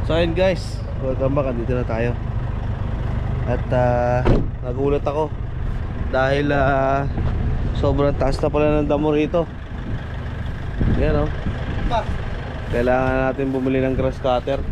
So ayun guys, welcome back, andito na tayo. At nagulat ako dahil sobrang taas na pala ng damo rito. Yan o. Kailangan natin bumili ng grass cutter.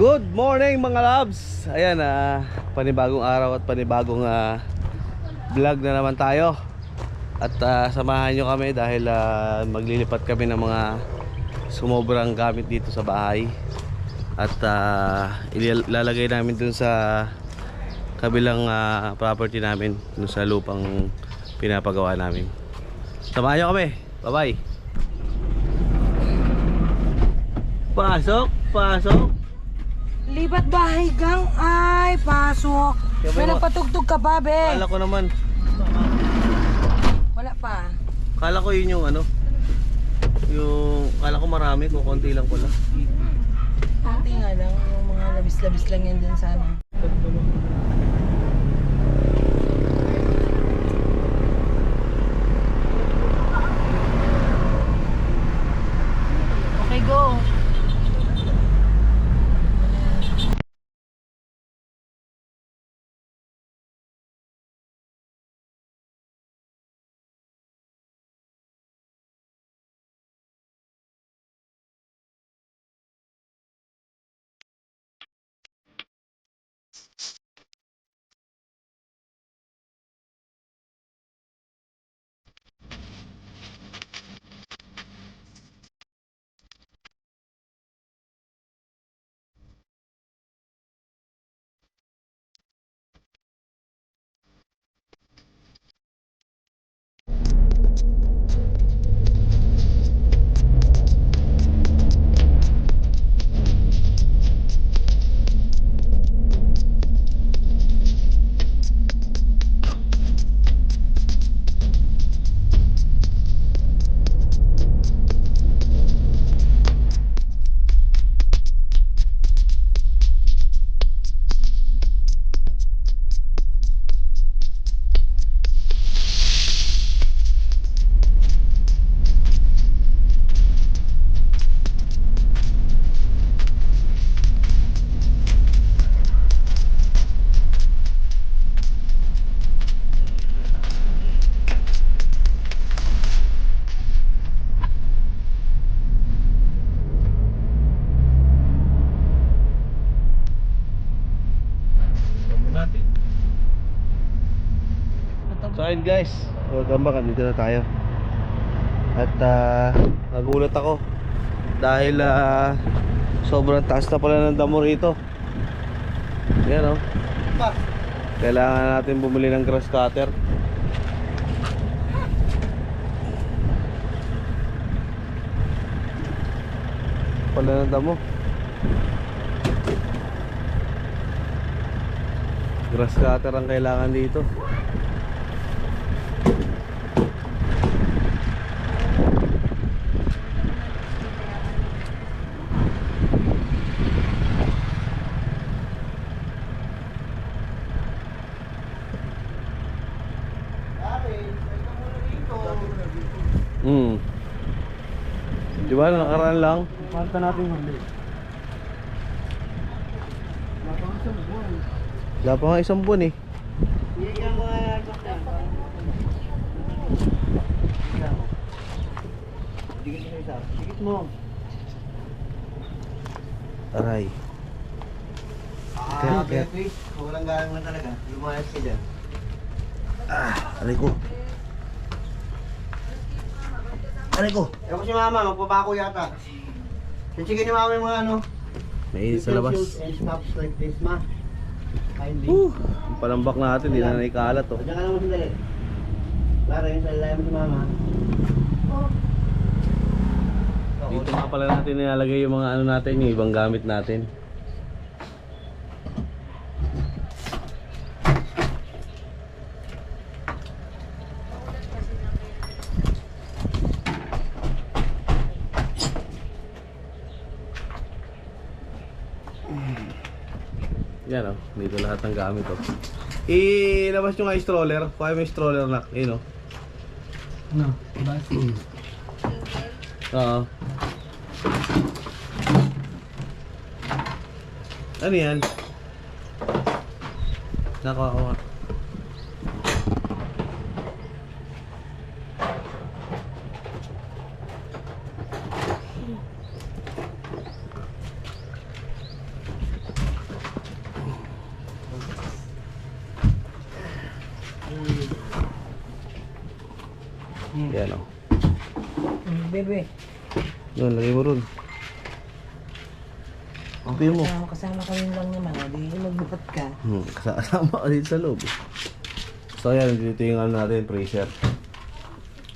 Good morning mga loves. Ayan, panibagong araw at panibagong vlog na naman tayo. At samahan nyo kami dahil maglilipat kami ng mga sumobrang gamit dito sa bahay. At ilalagay namin dun sa kabilang property namin, dun sa lupang pinapagawa namin. Samahan nyo kami. Bye bye. Pasok, pasok. Lipat bahay gang, ay pasok. May nagpatugtog ka ba, be? Kala ko naman. Wala pa. Kala ko yun yung ano. Kala ko marami, kung konti lang pala. Konti nga lang, yung mga labis-labis lang yan din sana. Okay, go. So ayun guys, welcome back, andito na tayo. At nagulat ako dahil sobrang taas na pala ng damo rito. Yan o. Kailangan natin bumili ng grass cutter. Pala ng damo. Grass cutter ang kailangan dito. Di ba nakaraan lang? Parta natin huli. Wala pa nga isang buwan eh. Dikit mo. Aray. Kaya. Walang galang lang talaga. Lumayas ka dyan. Aray ko. Aray ko. Ewan ko si mama, magpapako yata. Sige ni mama yung mga ano. May sa labas. And stops like this, ma. Kindly. Yung palambak natin, hindi na naikalat oh. Diyan ka lang mo sandali. Clara, yung sa ilalim mo si mama. Dito nga pala natin nilalagay yung mga ano natin, yung ibang gamit natin. Yan o, dito lahat ng gamit o. Ilabas nyo nga yung stroller. Kuha mo yung stroller na, yun o. Ano? Diba? Oo. Ano yan? Nakuha ko nga. Yan o. Bebe. Yun, lagay mo ron. Ampi mo. Kasama kami lang naman. Di magbuhat ka. Kasama ka dito sa loob. So yan, dito yung ano natin, freezer.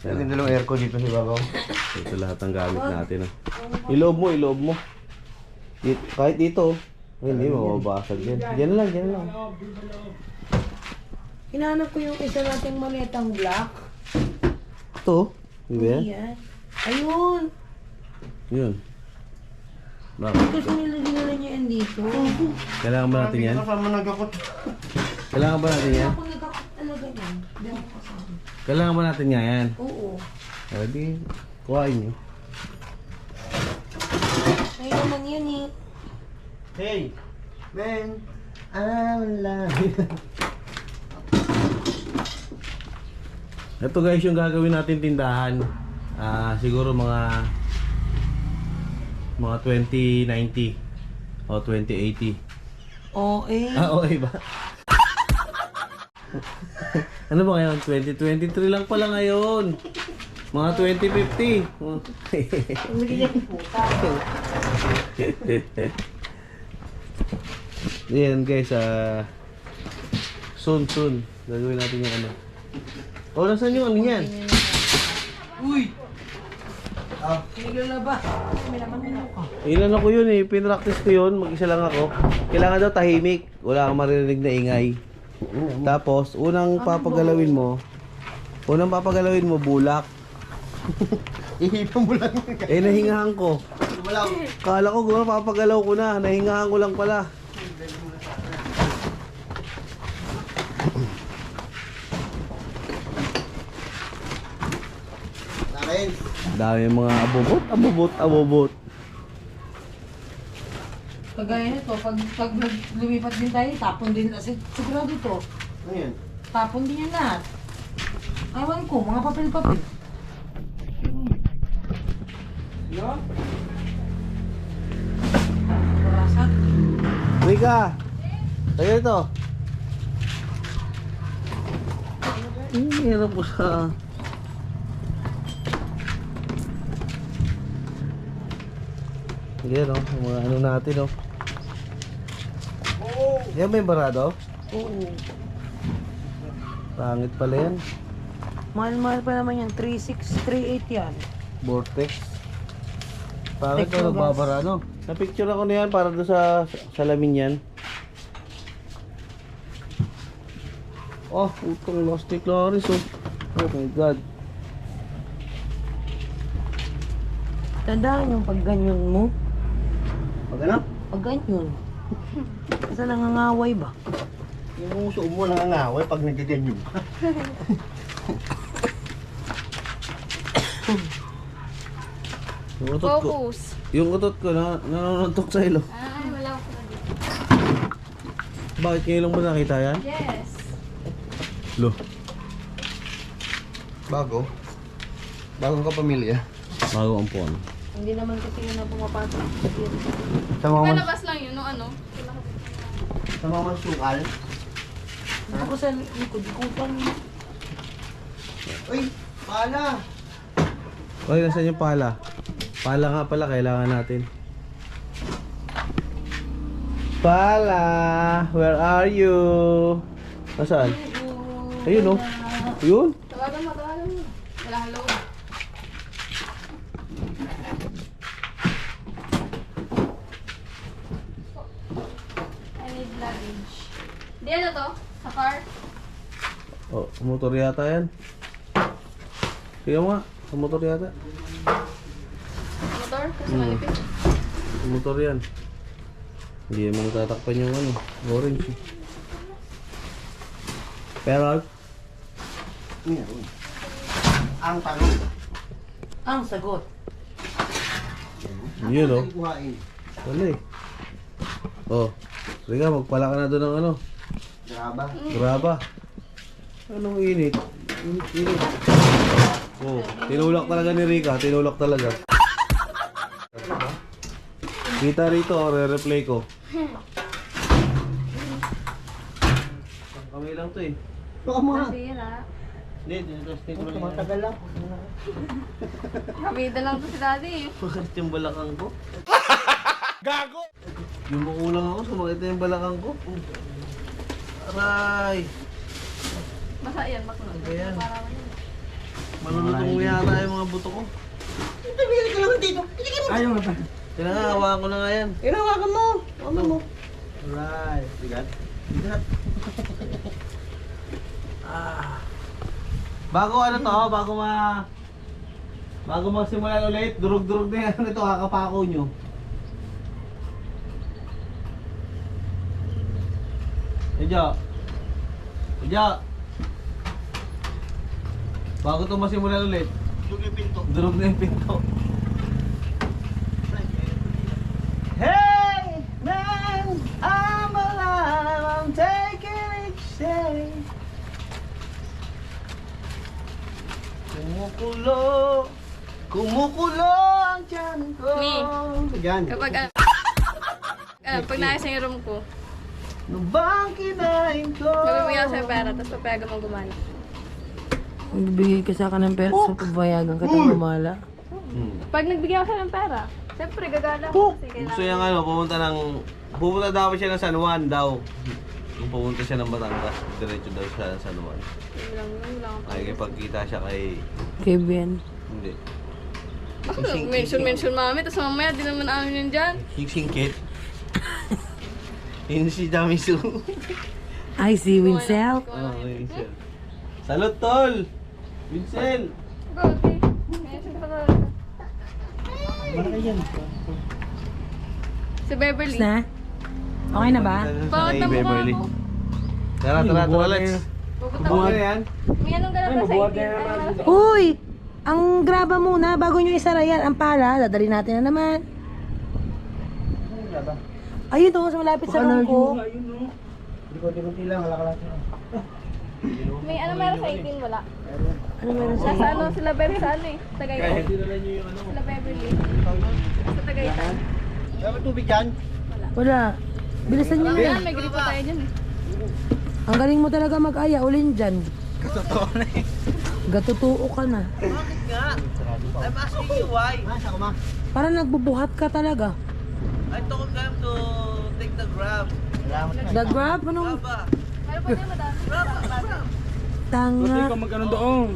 Yung dalawang aircon dito si Bagaw. Ito lahat ng gamit natin. Iloob mo, iloob mo. Kahit dito. Hindi, mababasag yan. Diyan na lang, diyan na lang. Hinahanap ko yung isa nating maletang black. Ito, di ba yan? Yan. Ayun. Yun. Bakit? Kasi nilagyan niya yan dito. Kailangan ba natin yan? Kasama nagakot. Kailangan ba natin yan? Ako nagkakot talaga yan. Hindi ako kasama. Kailangan ba natin nga yan? Oo. Di, kuhain nyo. Ay naman yan eh. Hey! Man! I'm alive! Ito guys yung gagawin natin tindahan. Siguro mga 2090 o 2080. Oo eh. Okay ba? Ano ba ngayon? 2023 lang pala ngayon. Mga 2050. Nilagyan yung puta. Yan guys, soon gagawin natin yung ano. Nasaan yung ano yan? Uy! Pinigla ba? May laman din ako. Ilan ako yun eh, pinractice ko yun, mag-isa lang ako. Kailangan daw tahimik, wala kang maririnig na ingay. Tapos, unang papagalawin mo, bulak. Ihipan mo lang. Nahingahan ko. Wala. Kala ko gano'n papagalaw ko na, nahingahan ko lang pala. Akin. Dami mga abobot. Kagaya nito, pag lumipat din tayo, tapon din. Sigurado ito. Ano yan? Tapon din yan lahat. Ewan ko, mga papel-papel. Yan. Barasag. Wika! Tayo ito. Hirap po sa... Yan o, mga ano natin o. Yan ba yung barado? Oo. Pangit pala yan. Mahal-mahal pa naman yan. 3.8 yan. Vortex. Pangit Technogas. o nagbabara no? Na-picture ako na yan para doon sa salamin yan. Oh, utong lost ni Cloris oh. Oh my god. Tandaan yung pag ganyan mo. Pag ano? Pag ganyan. Kasi nangangaway ba? Yung uso mo nangangaway pag nagaganyan. Yung utot ko. Focus. Yung utot ko na nanonontok sa ilo. Wala ko na dito. Bakit ngayon lang mo nakita yan? Yes. Lo. Bago? Bagong kapamilya? Bago ang phone. Hindi naman kasi yun na pumapasok. Sa mga Palabas lang yun, no ano? sa mga sukal? Ako sa likod, ikutan mo. Uy! Pala! Oy, nasaan yung pala? Pala nga pala, kailangan natin. Pala! Where are you? Nasaan? Ayun oh. Ayun. Tawagan mo. Wala kang load. Di ano to? Sa car? Oh, motor yata yan. Tingnan mo nga, sa motor yata. Motor? Kasi manipis. Sa motor yan. Hindi mo tatakpan yung ano, orange. Pero, Meron. Ang tanong. Ang sagot. yun oh. Kuhain. Wala eh. Oh, Rika, magpala ka na doon ng ano. Graba. Graba. Anong init? Init. Oh, tinulak talaga ni Rika. Tinulak talaga. Kita rito, re-replay ko. Kamay lang to eh. Baka mo nga. Nasira. Hindi, testing ko lang yan. Tumatagal lang. Kamida lang to si daddy eh. Bakit yung balakang ko? Gago! Yung makulang ako, sumakit na yung balakang ko. Aray! Basta yan, makunod. Ayan. Para mo yun. Malulutong mo yata yung mga buto ko. Tumili ka naman dito. Ayaw nga ba? Kinakahawakan ko na nga yan. Inawakan mo. Ano mo? Alright. Bigat? Bigat. Bago ano to, bago magsimulan ulit, durug-durug na yan ito, kakapako nyo. Edyo. Bago ito masimulan ulit, Yung pinto. durug na yung pinto. Hey, man, I'm alive, I'm taking each day. Kumukulo ang tiyan ko. Me. Yan. Kapag pag naayos na yung room ko, Nung bang kinain ko. mabibigyan ko sa'yo pera, tapos papayagan mo gumana. Magbigay ka sa akin ng pera sa pabayagan ka tayong gumala. Pag nagbigyan ko sa'yo ng pera, siyempre gagala ko kasi Gusto kailangan. niya pupunta daw siya ng San Juan daw. Kung pupunta siya ng Batangas, diretso daw siya ng San Juan. Wala Ay, kipagkita siya kay... Kevin. Hindi. Bakit mention mami, tapos mamaya di naman amin yun dyan. Singkit. Yun si Jamisu. I see Winsel. Oh, Vincel. Salud, tol! Vincel! Go, okay. Mention ka ka. Si Beverly. Na? Okay na ba? Bakit Kay na mukha Beverly. mo? Tara, let's. Pupunta Buwan mo. na yan. May anong ganun ka sa 18? Uy! Ang graba muna, bago nyo isara yan, ang pala, dadali natin na naman. Ayun to, sa malapit sa room ko. Likod-likod lang. Wala ka lang. May ano meron sa 18? Wala. Ano meron sa... Nasa ano sila Beverly sa ano eh. Tagaytay. Sila Beverly. Sa Tagaytay. Dapat tubig dyan. Wala. Bilisan nyo Ayan, yan. may gripo tayo dyan eh. Ang galing mo talaga mag-aya, ulin dyan. Totoo na eh. Gatutuo ka na. Bakit nga? I'm asking you why. Sa kuma. Parang nagbubuhat ka talaga. I told them to take the Grab. Salamat na. The grab, anong Graba. Meron pa niya madami. Grab. tanga. Mag-ano doon?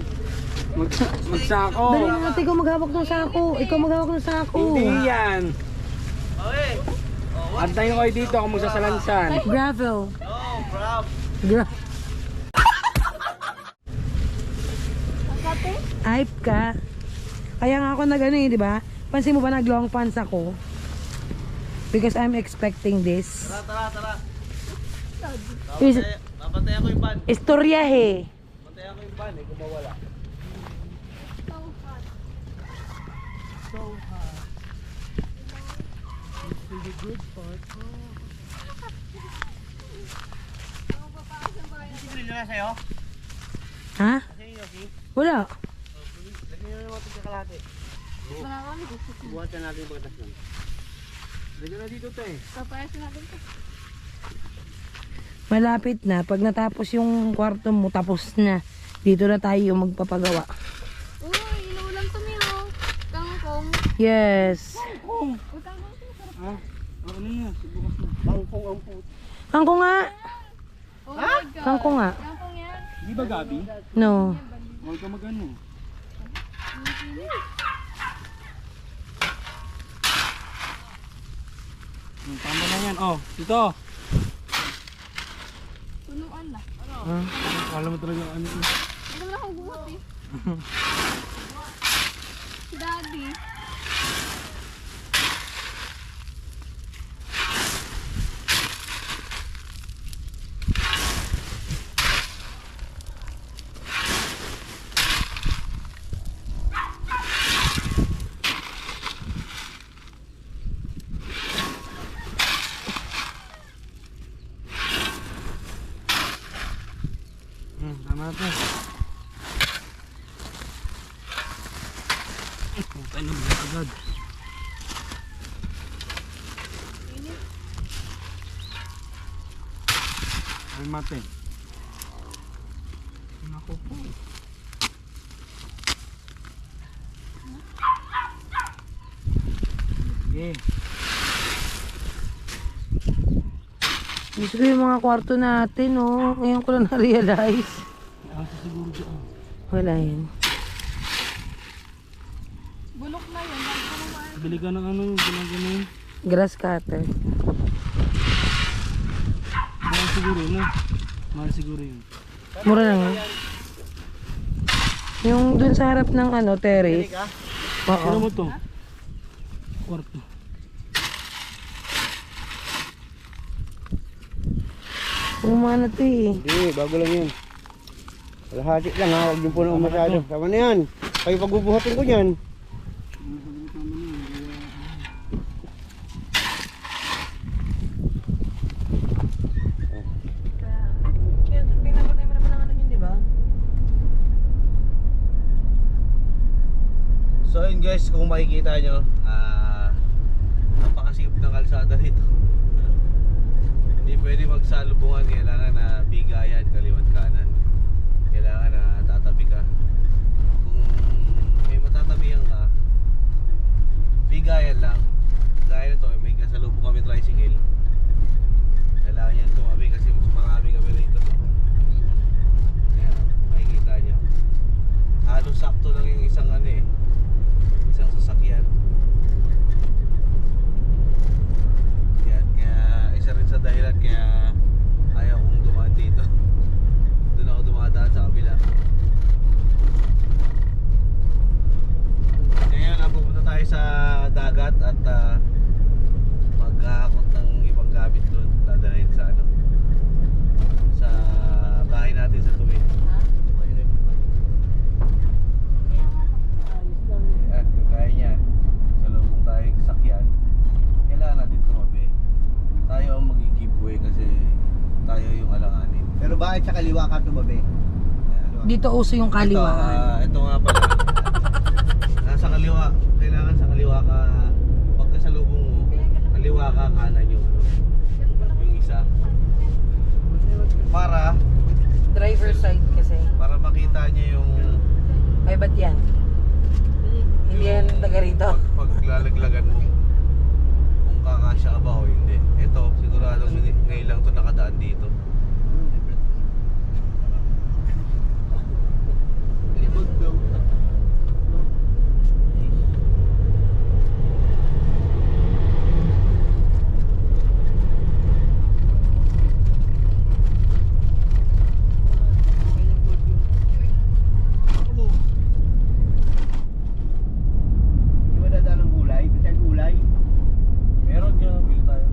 Magsako. Dali na natin ikaw maghawak ng sako. Ikaw maghawak ng sako. Hindi yan. Okay. Antayin ko kayo dito ako magsasalansan. Gravel. No, Grab. Hype ka. Kaya nga ako nag-ano eh, di ba? Pansin mo ba nag-long pants ako? Because I'm expecting this. Tara. Is, Napantayan ko yung van. istoryahe. Napantayan ko yung van eh, kung mawala. Sibili na sa'yo? Ha? Sa'yo, Yoki? Wala. Lagyan nyo naman ito sa kalate. Buhatan natin yung pagkatas nun. Lagyan na dito to eh. Papayasin natin ito. Malapit na. Pag natapos yung kwarto mo, tapos na. Dito na tayo magpapagawa. Uy, inuulam to Miro. Kangkong. Yes. Uy, kangkong to. Sarap. Ano yan? Bukas na. Bangkong ang puto. Kangko nga. Oh my God. Kangko nga. Kangkong yan. Di ba Gabi? No. Huwag ka mag-ano. Tama na yan. Oh, dito. Punuan na. Ah. Akala mo talaga ano yun. Hindi naman ako buhat eh. Si Daddy. Tama na to. Putay na mga agad. Ay mate. Naku po. Okay. Dito yung mga kwarto natin, oh. Ngayon ko lang na-realize. Asa siguro dyan. Wala yan. Bulok na yun. Bakit ka naman? Bili ka ng ano, ganun. Grass cutter. Mahal siguro na. Mahal siguro yun. Mura lang, ha? Yung dun sa harap ng ano, terrace. Ano Oo. mo to? Kwarto. Umana to eh. Hindi, bago lang yun. Kalahati lang ha, huwag yung puno masyado. Tama na yan. Kayo pagbubuhatin ko yan. Pinapatay mo naman ang ano yun, di ba? So yun guys, kung makikita nyo, napakasikip ng kalsada rito. Hindi pwede magsalubungan, kailangan na bigayan, kaliwat kanan. Kailangan na tatabi ka. Kung may matatabihan ka, bigayan lang. Gaya nito, may kasalubong kami tricycle. Kailangan yan tumabi kasi mas marami kami rito. Ayan, makikita nyo. Halos sakto lang yung isang ano eh, isang sasakyan. Yan, kaya isa rin sa dahilan kaya ayaw kong dumaan dito. Doon ako dumadaan sa kabila. Ngayon, pupunta tayo sa dagat at mag-aakot ng ibang gamit doon. Dadalhin sa ano, sa bahay natin sa tuwid. Ayan, kagaya niya. Sa lubong tayong sakyan, kailangan natin tumabi. Tayo ang mag-giveaway kasi tayo yung alanganin. Pero bakit sa kaliwa ka tumabi? Dito uso yung kaliwaan. Ito nga pala. Nasa kaliwa. Kailangan sa kaliwa ka. Pagka sa lubong mo, kaliwa ka, kanan yung ano. Yung isa. Para Driver side kasi. makita niya yung Ay, ba't yan? Hindi yan taga rito. paglalaglagan mo. Kung kakasya ka ba o hindi. Ito, siguradong ngayon lang ito nakadaan dito. Di ba dadaan ng gulay? Kasi ang gulay. Meron dyan, bili tayo.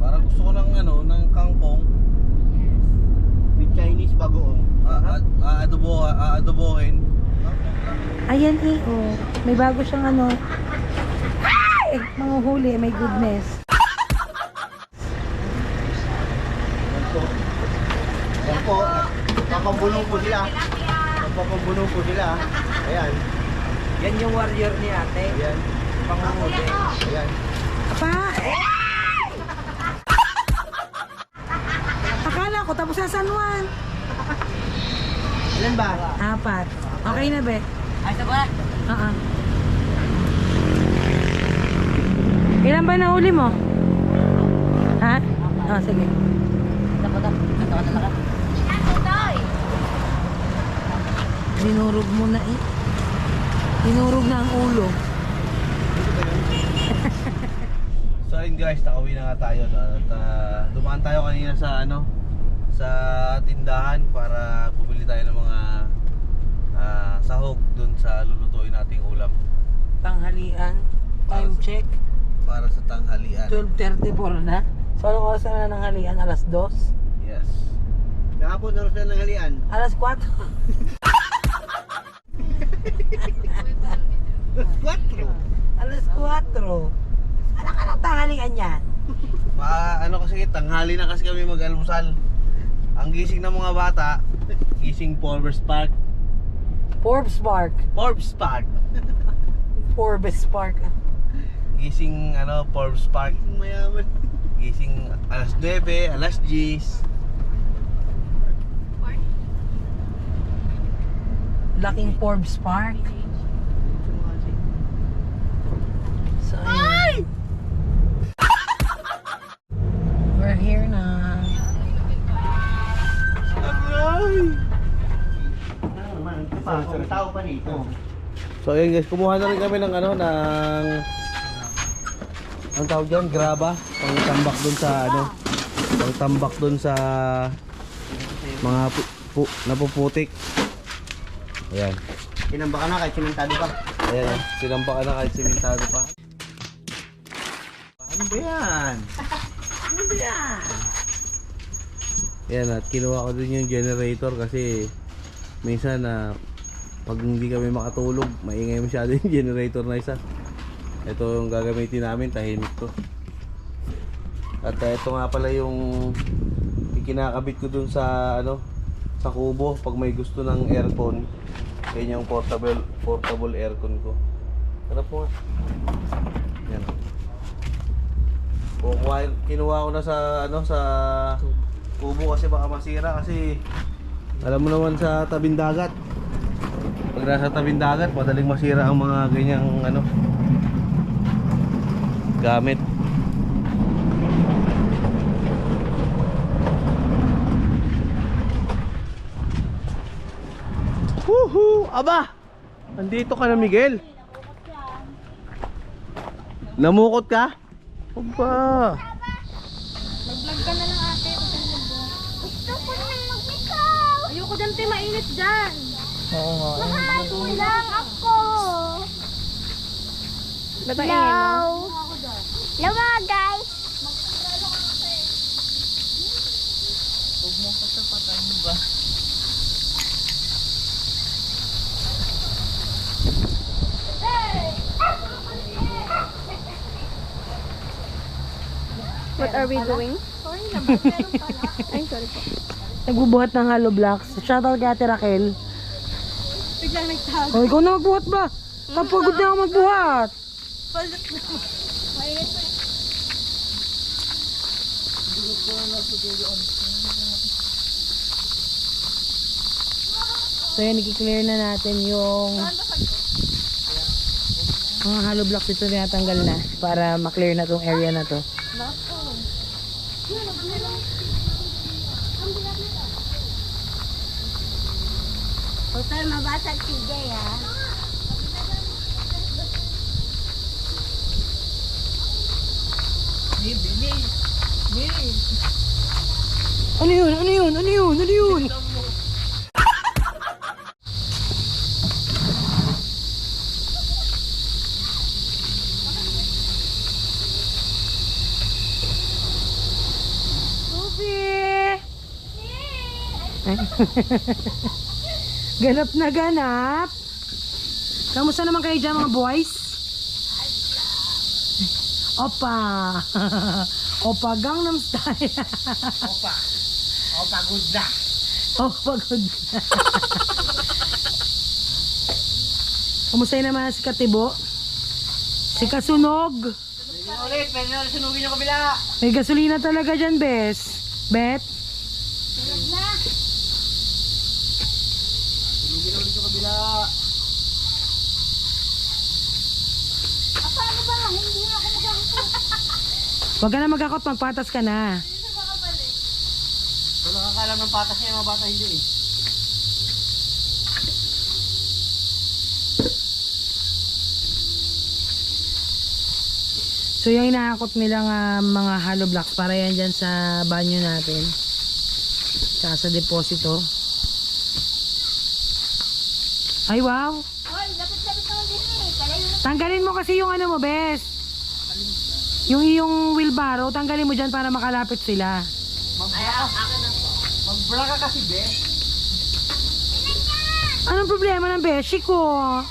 Parang gusto ko ng ano, ng kangkong. With Chinese bagoong. Aadobohin. Ayan eh, oh. May bago siyang ano. Ay! Mga huli, may goodness. Yan po, papambulong po sila. Papambulong po sila. Ayan. Yan yung warrior ni ate. Ayan. Pangunguli. Ayan. Apa! Akala ko tapos sa San Juan. Ilan ba? 4. Okay na, be? Ay, sabat! Oo. Ilan ba nahuli mo? Ha? Oh, sige. Dinurog mo na eh. Dinurog na ang ulo. So ayun guys, nakauwi na nga tayo at dumaan tayo kanina sa sa tindahan para bumili tayo ng mga sahog dun sa lulutuin nating ulam Tanghalian. Time check. para sa tanghalian. 12:34 na. So anong oras na ng halian? Alas 2? Yes. Nakapon na rin ng halian. Alas 4? 4. Alas 4. Ano ka ng tanghalian yan? Kasi tanghali na kasi kami mag-almusal. Ang gising ng mga bata, gising Forbes Park. Forbes Park. Forbes Park. Forbes Park. Gising Forbes Park. Mayaman. Gising alas 9, alas 10. Laking Forbes Park. So, ayun. We're here na. Tao pa dito. So ayun guys, kumuha na rin kami ng ang tawag dyan, graba, pangtambak dun sa pangtambak dun sa mga napuputik. Ayan. Tinamba ka na kahit simentado pa. Ayan, sinampak na kahit simentado pa. Ano ba yan? Ano ba yan? Yan, at kinuha ko din yung generator kasi minsan pag hindi kami makatulog, maingay masyado yung generator na isa. Ito yung gagamitin namin, tahimik to. At ito nga pala yung ikinakabit ko dun sa sa kubo pag may gusto ng aircon. Yan yung portable aircon ko. Ano po nga? Yan. Kinuha ko na sa sa kubo kasi baka masira kasi alam mo naman sa tabing dagat. Pag nasa tabing dagat, madaling masira ang mga ganyang gamit. Woohoo! Aba! Nandito ka na, Miguel. Namukot ka? Aba! Mag-vlog ka na lang ate. Gusto ko na mag-ikaw. Ayoko dyan, te. Mainit dyan. Oo nga. Mahalo lang ako. Ba't ang ingay mo? Hello mga guys. What are we doing? Sorry naman, meron pala. Ay, sorry po. Nagbubuhat ng hollow blocks. Shoutout kay Ate Raquel. Biglang nagtawag. O, ikaw na magbuhat ba? Kapagod na ako magbuhat. Mainit po. So yan, i-clear na natin yung mga hollow blocks dito tinatanggal na para ma-clear na tong area na to. Hotel, mabasag si Jay ha. Ano yun? Ano yun? Ano yun? Ano yun? Ganap na ganap. Kamusta naman kayo dyan mga boys? Opa. Opa Gangnam Style. Opa good na. Opa good na. Kamusta naman si Katibo? Si Kasunog? Ulit, pwede na sunugin yung kabila. May gasolina talaga dyan, Bes. Bet? Sunugin ulit yung kabila. Paano ba? Hindi na ako magkakot. Huwag ka na magkakot, magpatas ka na. Kung nakakalam ng patas niya, mga bata hindi eh. So yung inahakot nilang mga hollow blocks para yan dyan sa banyo natin. Tsaka sa deposito. Ay wow! Hoy, lapit-lapit naman din eh. Kalayo na. Tanggalin mo kasi yung ano mo, bes. Yung iyong wheelbarrow, tanggalin mo dyan para makalapit sila. Magbra ka kasi, be. Anong problema ng beshi ko?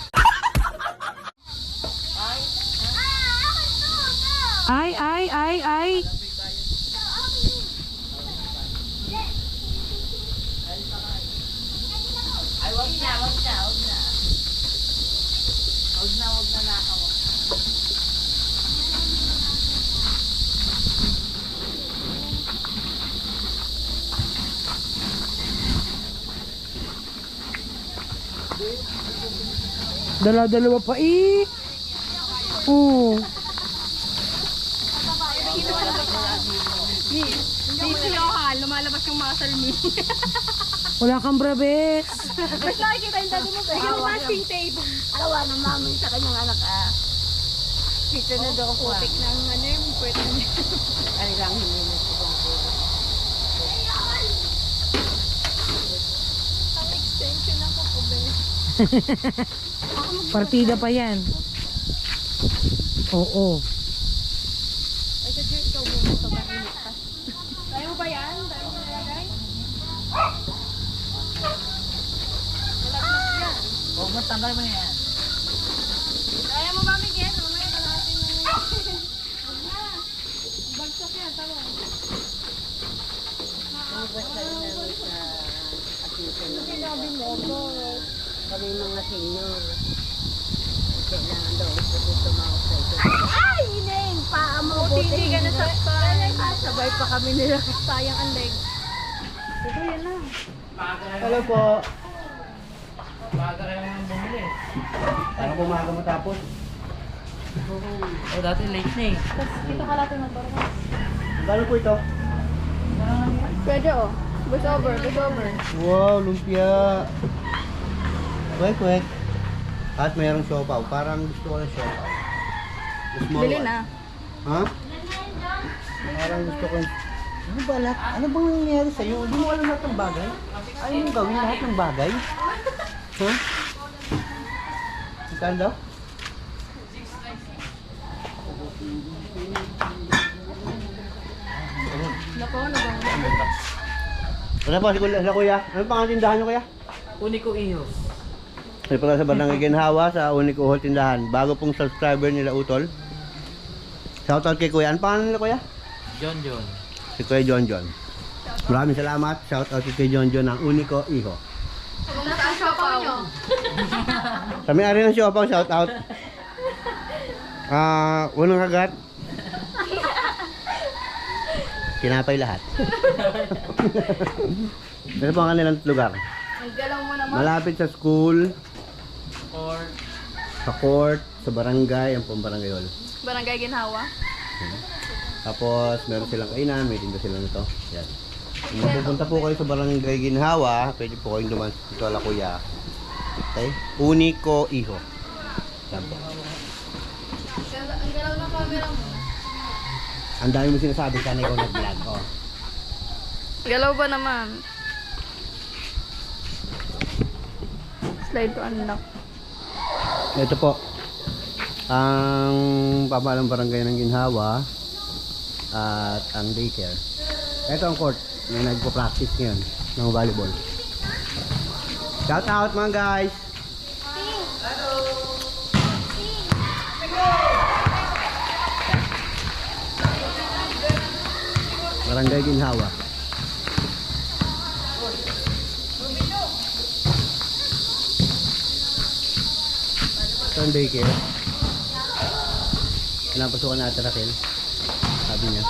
Ay, ay, ay, ay. Dala-dalawa pa eh. Oo. Hindi siya lumalabas yung mga salmi. Wala kang brabes. Mas nakikita yung dati mo ba? Yung masking tape. Awa ng mami sa kanyang anak Pito na daw ako putik ng ano yung puwet niya. Ano lang hindi na siya. Ang extension ako po ba? Partida pa yan. Oo. Ay, sa Diyos, ikaw muna ito mainit pa. Kaya mo ba yan? Kaya mo nalagay? Nalaglag yan. Huwag mo, tanggal mo yan. Kaya mo ba, Miguel? Mamaya kalahatin mo na yan. Huwag na. Bagsak yan, tama. Sinabi mo, boy. Kami mga senior. Kailangan daw ito tumawag sa ito. Ay, ineng! Paa mo. Buti hindi ka nasaktan. Sabay pa kami nila. Sayang ang leg. Ito, yan na. Hello po. Baga kayo nang bumili. Ano po umaga matapos? Oh, dati late na eh. Dito ka natin magbarang. Gano'n po ito? Pwede oh. Bus over, bus over. Wow, lumpia. Kwek. At mayroong siopaw. Parang gusto ko ng siopaw. The small Bili one. na. Ha? Parang gusto ko. Ano ba lahat? Ano bang nangyayari sa'yo? Hindi mo alam lahat ng bagay? Ayaw mong gawin lahat ng bagay? Ha? Saan daw? Nako, nabang. Ano po, sa kuya? Ano pang tindahan nyo kuya? Uniko iyo. Ay pala sa Barangay Ginhawa sa Unico Hall Tindahan. Bago pong subscriber nila Utol. Shoutout kay kuya. Ano pangalan nila kuya? John. Si Kuya John. Maraming salamat. Shoutout kay John ng Unico Iho. Nasa ang siopaw nyo. Sa may-ari ng siopaw, shoutout. Unang kagat. Tinapay lahat. Ano po ang kanilang lugar? Ang galaw mo naman. Malapit sa school, Or sa court, sa barangay, ang pong barangay hall. Barangay Ginhawa. Tapos meron silang kainan, may tinda sila nito. Yan. Kung pupunta po kayo sa Barangay Ginhawa, pwede po kayong dumaan dito ala kuya. Okay? Unico Iho. Yan po. Ang galaw ng camera mo. Ang dami mo sinasabi, sana ikaw nag-vlog. Oh. Galaw ba naman? Slide to unlock. Ito po. Ang pamahalang barangay ng Ginhawa at ang daycare. Ito ang court. May nagpo-practice ngayon ng volleyball. Shout out mga guys! Barangay Ginhawa. Ito ang daycare. Pinapasukan natin Raquel. Sabi niya.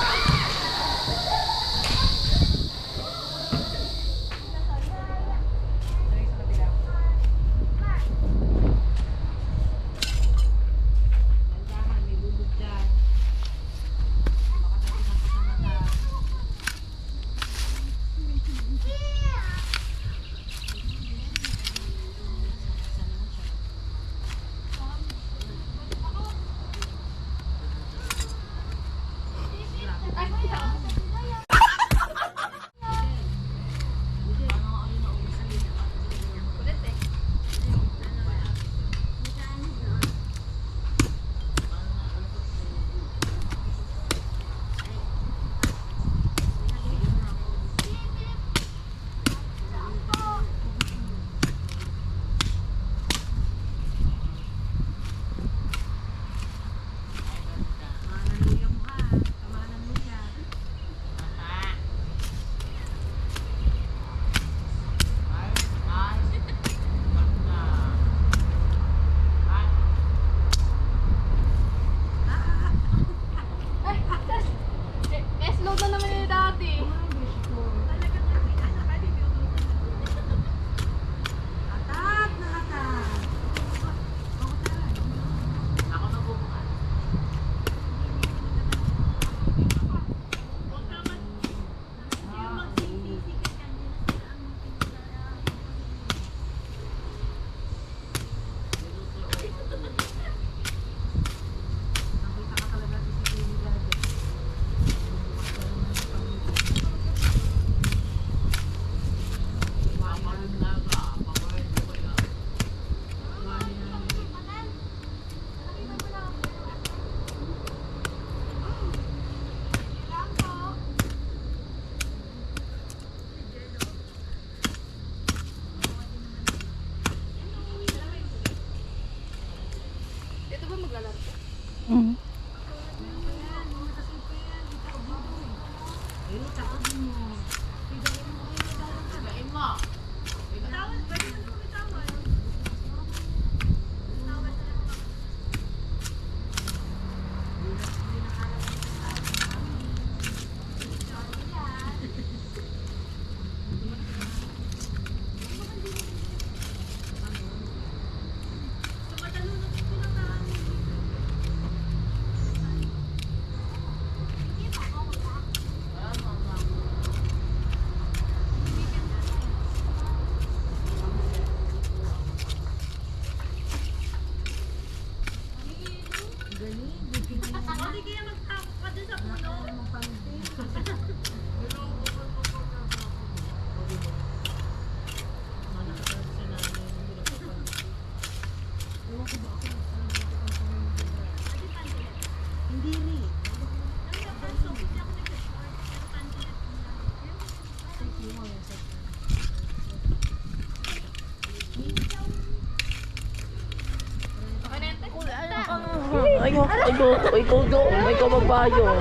ikaw doon. Ikaw magpayong.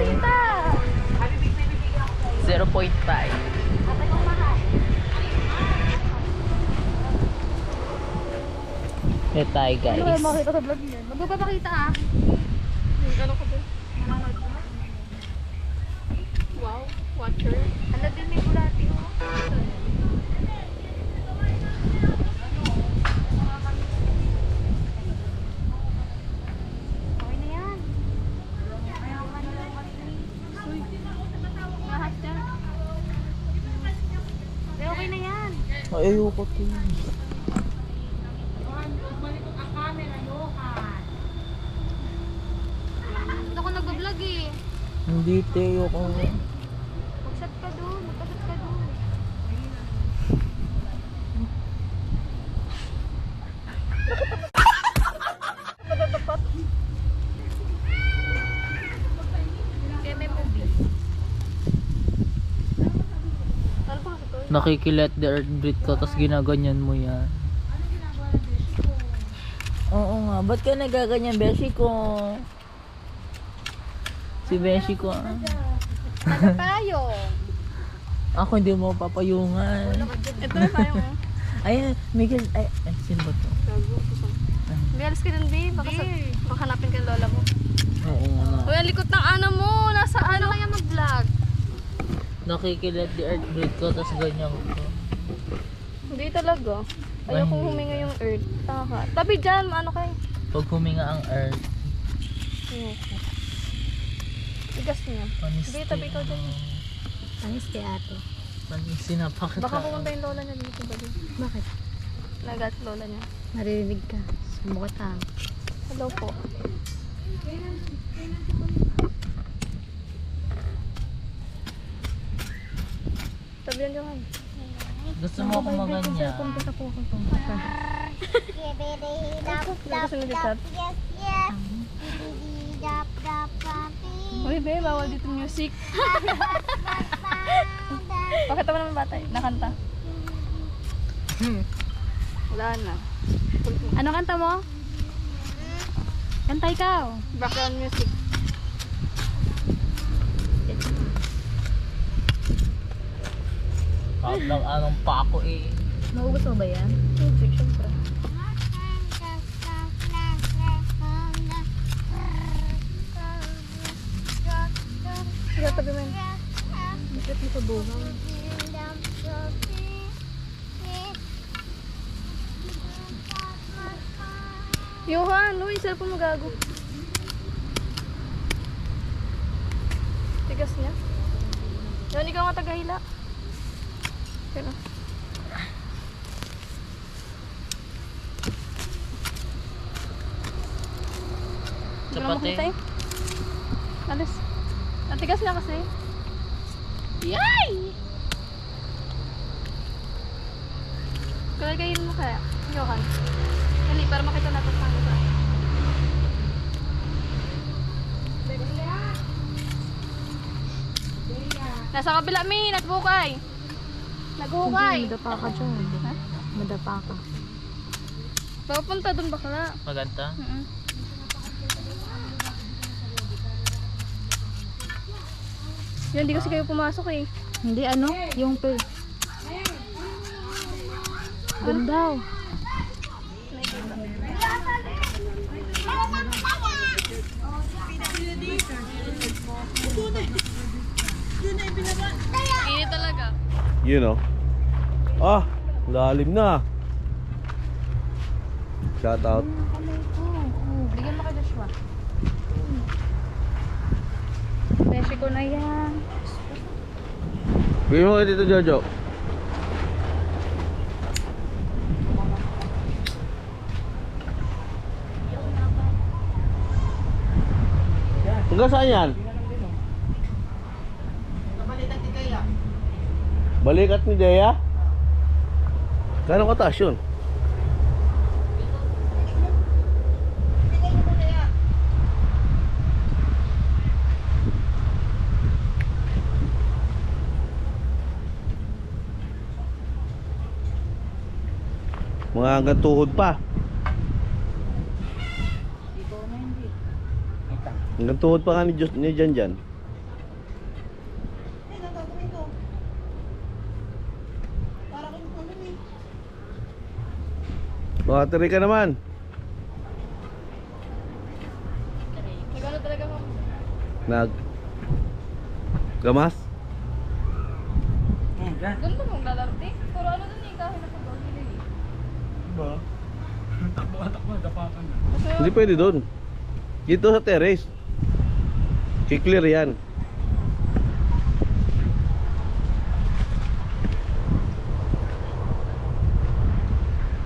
0.5. Ito tayo guys. Makita sa vlog niya. Magpapakita ah. Ano ko ba? Wow, watcher. Ano din may bulati oh. Okay na yan. Lahat yan. Okay na yan. Ayoko to. Ako nag-vlog eh. Hindi tayo ko. Mag-shot ka doon. Magpa-shot ka doon. Kaya may movie. Ano pa kasi to? Nakikilet the earth breathe ko tapos ginaganyan mo yan. Oo nga, ba't ka nagaganyan, Beshi ko? Si Beshi ko ah. Tayo. Ako hindi mo papayungan. Ito na tayo mo. Ay, Miguel, ay, sino ba to? May alis ka dun, babe. Baka hanapin ka ng lola mo. Oo nga. Uy, ang likot ng ano mo. Nasa ano kaya mag-vlog? Nakikilet the earth breathe ko tapos ganyan ko. Hindi talaga. Ayoko huminga yung earth. Tama ka. Tabi dyan, ano kayo? Pag huminga ang earth, Ayoko. Tigas niya. panis Hindi, tabi ikaw dyan. Anis kay ate. Panis, sinapak Baka kita. pumunta yung lola niya dito ba din? Bakit? Nagat lola niya. Naririnig ka. Sumukot ah. Hello po. Tabi yan dyan. Gusto mo ako maganyan? Gusto nyo chat? Uy, be, bawal dito music. Pakita mo naman bata, nakanta. Wala na. Ano kanta mo? Kanta ikaw. Background music. Kahit lang anong pako eh. Maubos mo ba yan? Music, syempre. Sige, tabi mo yun. Bakit mo sa buhay? Johan, uy, cellphone mo gago. Tigas niya. Yan, ikaw nga tagahila. Okay na. Hindi ko na Sapat makita eh. eh. Alis. Ang tigas niya kasi. Yay! Kalagayin mo kaya, Johan. Dali, para makita natin paano ba. Nasa kabila, Mi. Nagbukay. Naghukay. Madapa ka dyan. Ha? Madapa ka. Papunta dun bakla. Maganda? Yan, di kasi kayo pumasok eh. Hindi ano? Yung pe. Doon daw. Init talaga. You know. Ah, lalim na. Shout out. Bigyan mo kay Joshua. Beshi ko na yan. Bigyan mo kayo dito, Jojo. Hanggang saan yan? Balikat ni Dea? Gano'ng kataas yun? Mga hanggang tuhod pa. Hanggang tuhod pa nga ni Jan Jan. Battery ka naman. Nagano talaga mo? Gamas? Doon ko mong lalarte. Pero ano doon yung kahit nakapagawin eh. Diba? Takbo ka, dapakan na. Hindi pwede doon. Dito sa terrace. Kiklear yan.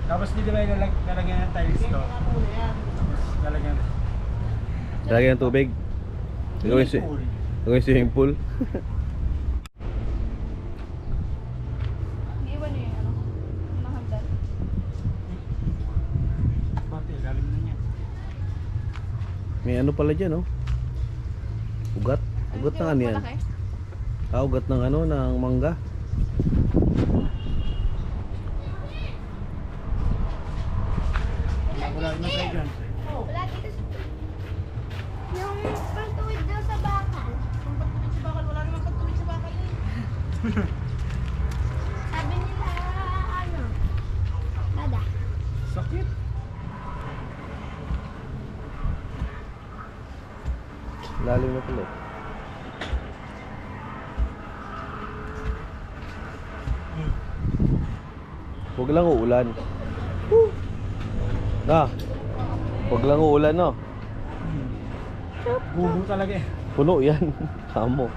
Tapos di ba yung lalagyan ng tiles to? Lalagyan. Lagyan ng tubig. Gawin swimming pool. Iiwan niyo yung ano. Mahagdan. Pati, lalim na niya. May ano pala dyan, oh. Ugat. Ugat ng ano yan? Malaki. Ugat ng ano, ng mangga. Wala na tayo dyan. Wala dito. Yung pagtuwid daw sa bakal. Yung pagtuwid sa bakal, wala naman pagtuwid sa bakal eh. Sabi nila, ano? Nada. Sakit. Lalim na pala. Huwag lang uulan. Na. Huwag lang uulan, no. Gubo talaga eh. Puno yan. Kamo.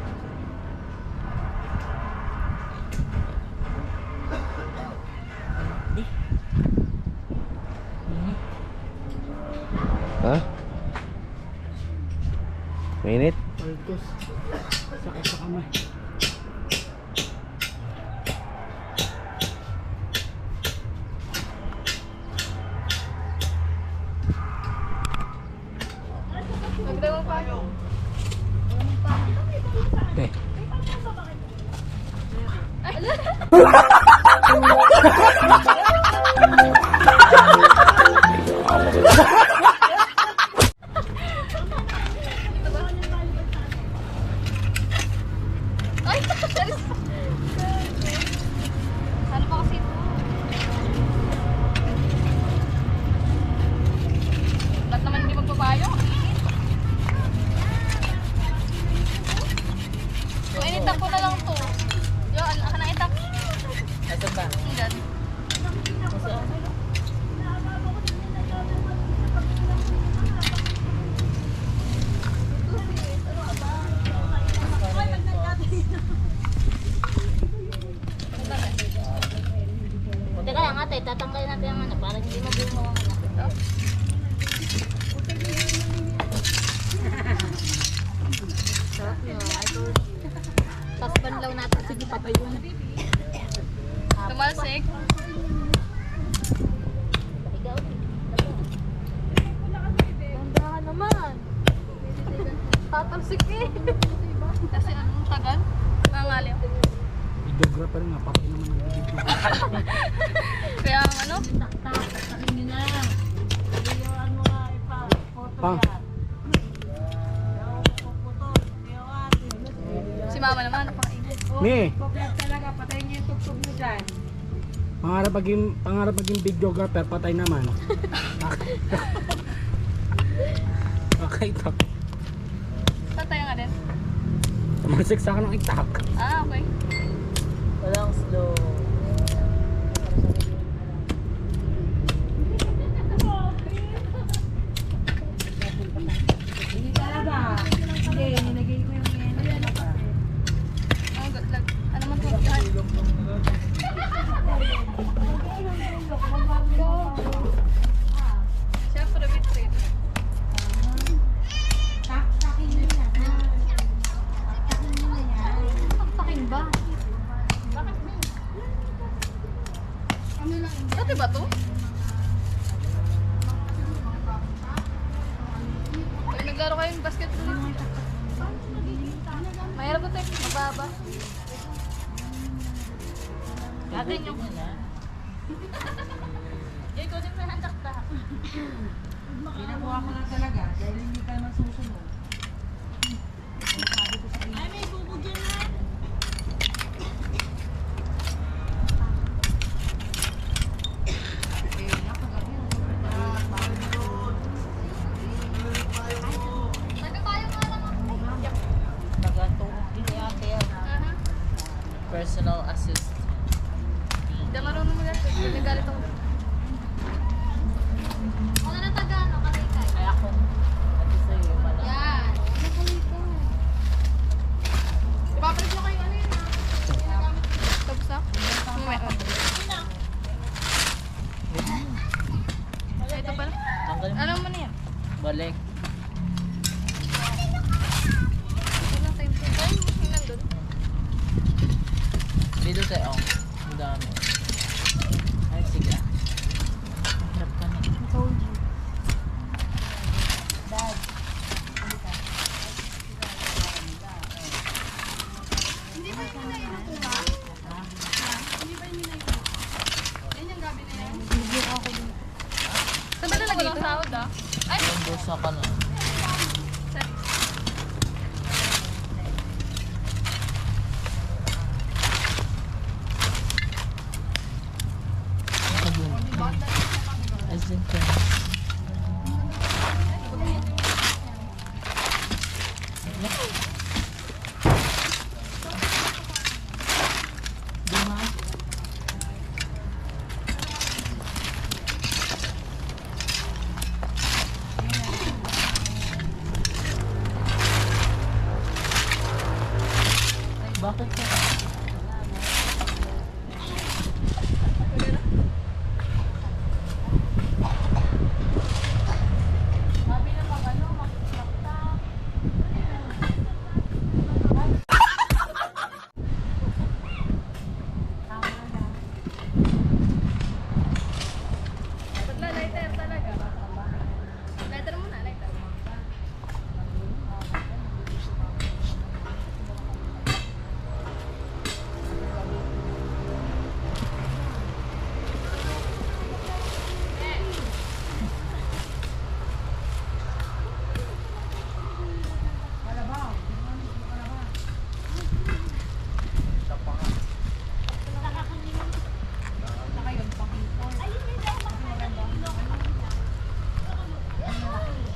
Ha? Mainit? Paldos. Sakit sa kamay. Nagdawa pa ako. Okay. Ay! Ano pa kasi ito? Ba't naman hindi magpapayo? So, initap ko na lang to. Yo, ano na itap? Ito ba? Hanggang. Teka lang ate, tatanggalin natin ang ano para hindi mabumo ang ano. Sarap nyo, ito. Tapos banlaw natin, sige patay yun. Tumalsik. Ikaw. Dandahan naman. Tatalsik eh. Kasi anong tagal? Nangalim. Videographer nga, pati naman ang video. Kaya ang ano? Pa. Si mama naman, napakaingay. Me, Vlog talaga, patayin niyo yung tugtog mo dyan. pangarap maging videographer, patay naman. Okay to. Tataya nga din. Tumasik sa akin ng itak. Ah, okay. Walang slow. Hindi talaga. Hindi, nilagay ko yung yan. Ang good luck. Ano man po? Yan. Siyempre, bitrate. Takin ba? Bakit ba? Ano lang? Dati ba to? Pag naglaro kayong basketball, mahirap ito eh. Mababa. Gagan yung na. Eh, ko din may handak ta. Ginawa ko lang talaga dahil hindi ka naman susunod. Personal assistant. Hindi marunong mag-assist. Nagalit ako. Ano na Tagalog? Kalikay. Ay ako. Ate sa'yo yung pala. Yan. Ano kalikay? Ipapalit mo kayo ano yun ah. Tapos na? Mamaya. Ito pala. Tanggalin mo. Ano mo na yan? Balik. Ilang time po? Ay, nandun. Dito tayo. Ang dami. Ay, sige. Hirap ka na. Hindi ba yung nilay ng kuma? Hindi ba yung nilay ko? Ayun yung gabi na yan. Saan ba nalagay ito? Sahod ah. Ay! Yung bulsa ka na. As in bakit ka? Lighter talaga. Lighter muna, lighter.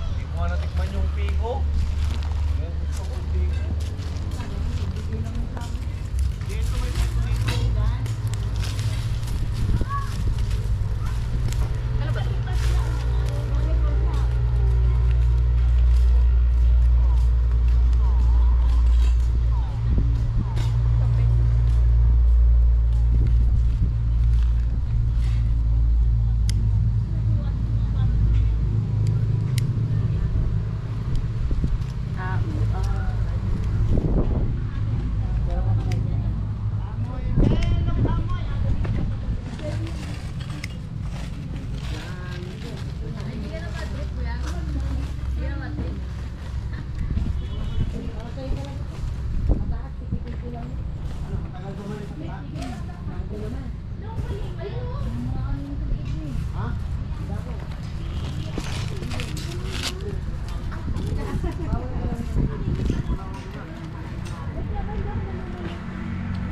Hindi ko nga natikman yung piko. Ngayon gusto ko yung piko. Dito may piko dito. Ano ba ito?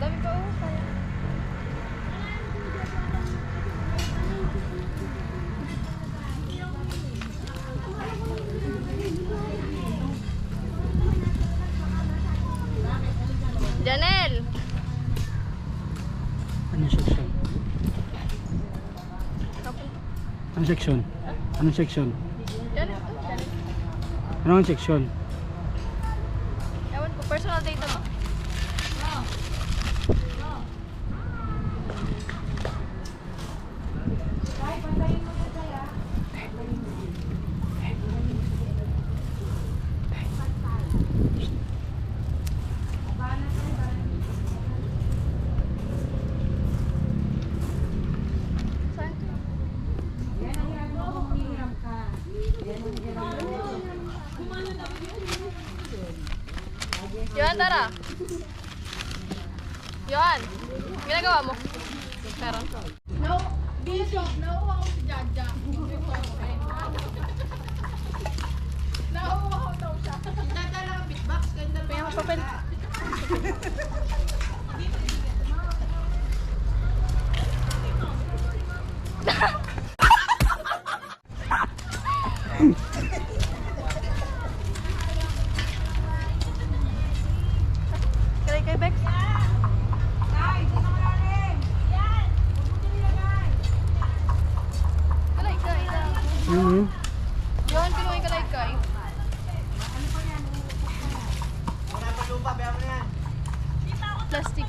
Dami pa oh, sayang. Janel! Anong section? Anong section? Anong section? Janel? Anong section? Ewan ko, personal data mo. Saan? Yohan, tara. Yohan, ginagawa mo? Meron. No, Bishop, nauuwa ko si Jaja. Nauuwa ko daw siya. Jaja lang ang beatbox. Kaya papel. Johan, kinuha yung kalaykay. Plastic.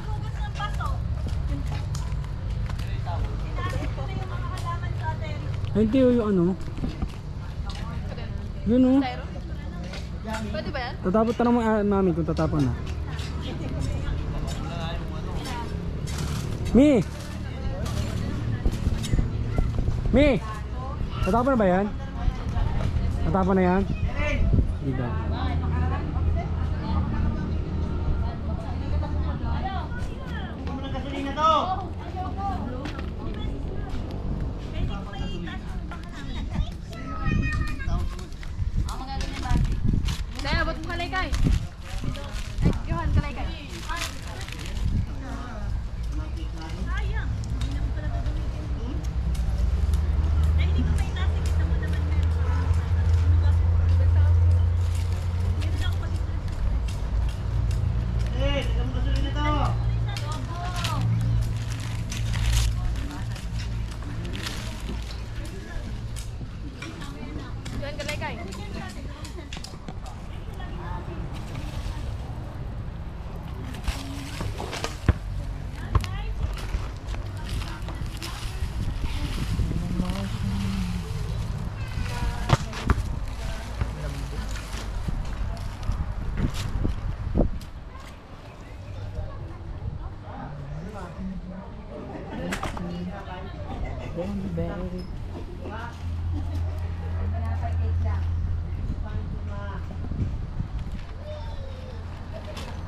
Ay, hindi yung ano. Yun oh. Styro. Pwede ba yan? Tatapon tanong mo mami kung tatapon na. Mi, tatapon na ba yan? Tatapon na yan? Hindi daw. Daya, ba't mo kalaykay? Ay, Johan, kalaykay. Johan, kalaykay.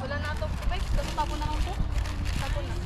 Wala na ito. Guys, tapon na ako. Tapon na.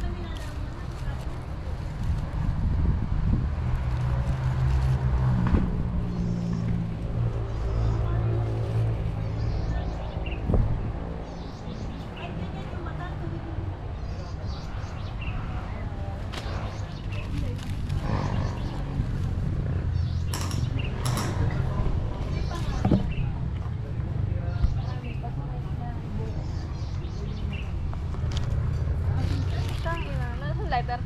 Lighter.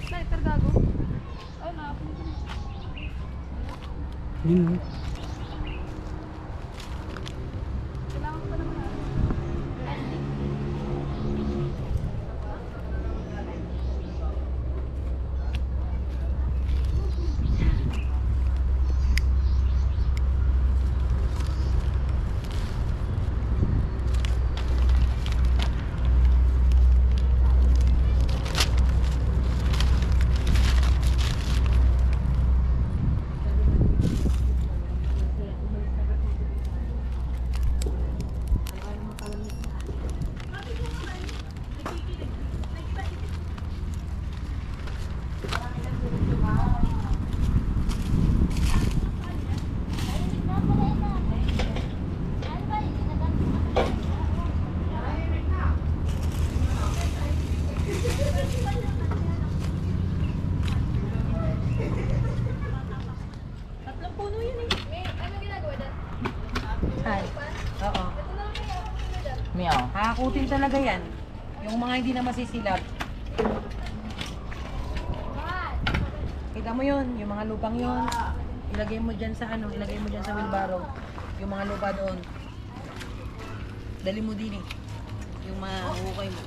Lighter gago. Oh, na. Yun oh. Kailangan ko pa naman. Tatlong puno yun eh. May, ano ginagawa dyan? Ay, oo. Meow. Hakutin talaga yan. Yung mga hindi na masisilap. Kita mo yun, yung mga lupang yun. Ilagay mo dyan sa ano, ilagay mo dyan sa wheelbarrow. Yung mga lupa doon. Dali mo din eh. Yung mahukay mo.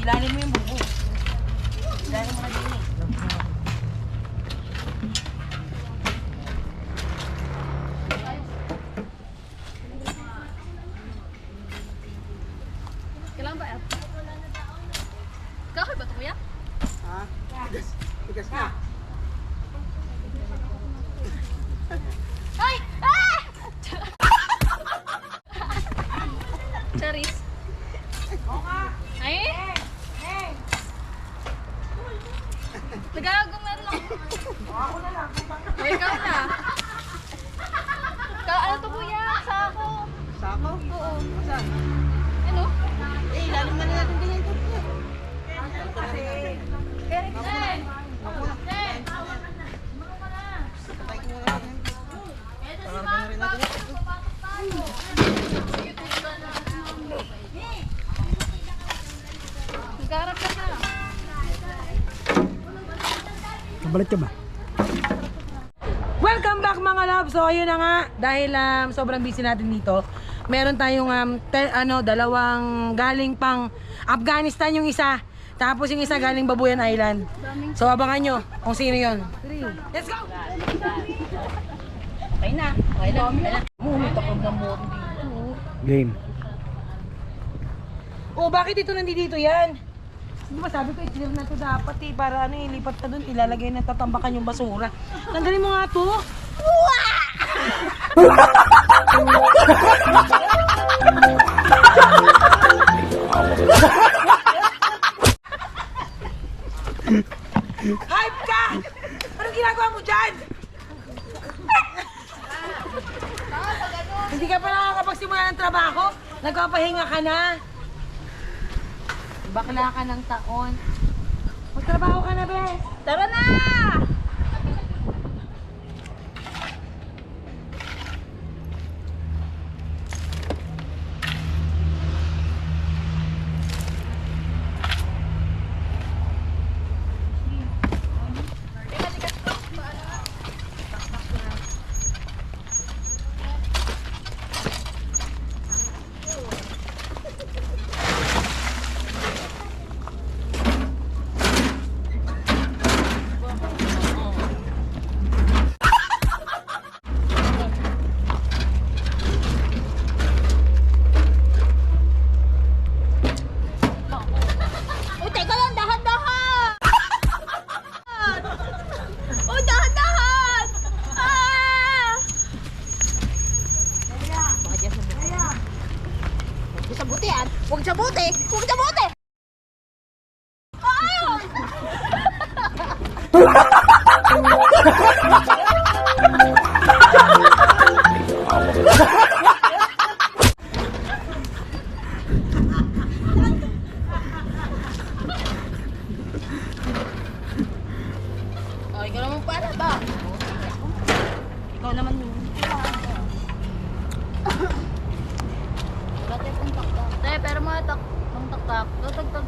Ilalim mo yung buko. Ilalim mo na din eh. Kailangan ba? Kakay ba ito kuya? Tigas na. Ay! Ah! Charis. Ay? Nagagong na lang. Ako na lang. O, ikaw na. Ano to kuya? Sako. Sako? Oo. Saan? Ano? Eh, ilalim na natin ganyan ito. Eric, eh! Patay ko na rin. Para na rin natin. Balik ka ba? Welcome back mga love. So ayun na nga, dahil sobrang busy natin dito. Meron tayong dalawang galing pang Afghanistan yung isa. Tapos yung isa galing Babuyan Island. So abangan nyo kung sino yun. Let's go! Okay na. Okay na. Mumitakog ng buhok dito. Game. Oh, bakit ito nandito yan? Di ba sabi ko, i-clear na to dapat eh. Para ilipat ka dun, ilalagay na tatambakan yung basura. Tanggalin mo nga to. Hype ka! Anong ginagawa mo dyan? Hindi ka pa nakakapagsimula ng trabaho? Nagpapahinga ka na? Bakla ka ng taon. Magtrabaho ka na, Bes. Tara na! Uy, teka lang, dahan-dahan! Uy, dahan-dahan! Ah! Baka dyan sa buti. Huwag sa buti yan! Huwag sa buti! Huwag sa buti! Ay, ikaw naman para ba? Ikaw naman yun. Dati pong taktak. Pero mga pang taktak. Tatagtag.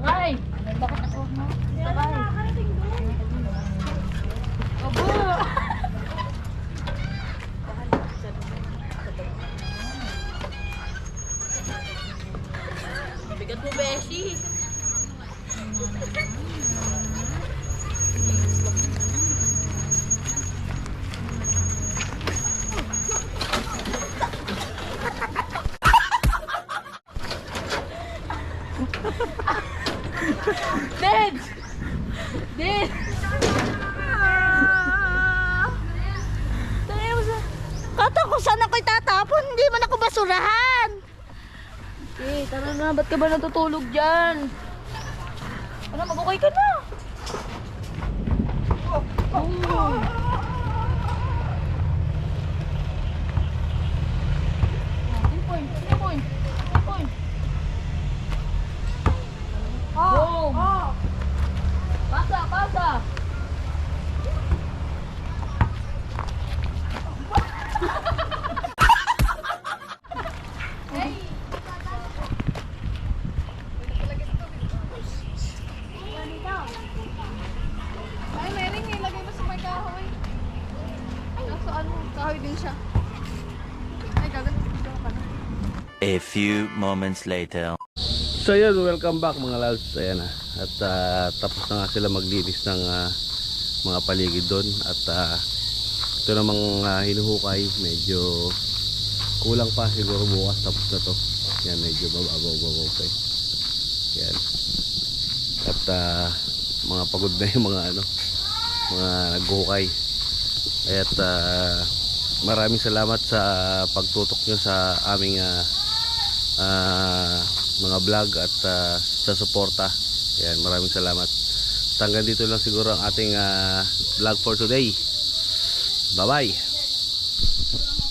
Sakay! Bakit ako mo? Sakay! Abo! Bigat mo, Beshi! Dad! Dad! Katakusan ako'y tatapon, hindi man ako basurahan. Eh, tara na, ba't ka ba natutulog dyan? Ano, mag-okay ka na. Pinpoint, pinpoint, pinpoint. Boom! Pasa, pasa! Ay, Mering, ilagay mo sa may kahoy. Nasa ano, kahoy din siya. Ay, gagawin ka na. A few moments later. So yun, welcome back mga loves. Ayan na. At tapos na nga sila maglinis ng mga paligid doon. At ito namang hinuhukay. Medyo kulang pa siguro bukas. Tapos na to. Yan, medyo babaw-babaw pa. Yan. At mga pagod na yung mga mga naghuhukay. At maraming salamat sa pagtutok nyo sa aming mga vlog at sa suporta. Ayan, maraming salamat. Hanggang dito lang siguro ang ating vlog for today. Bye bye.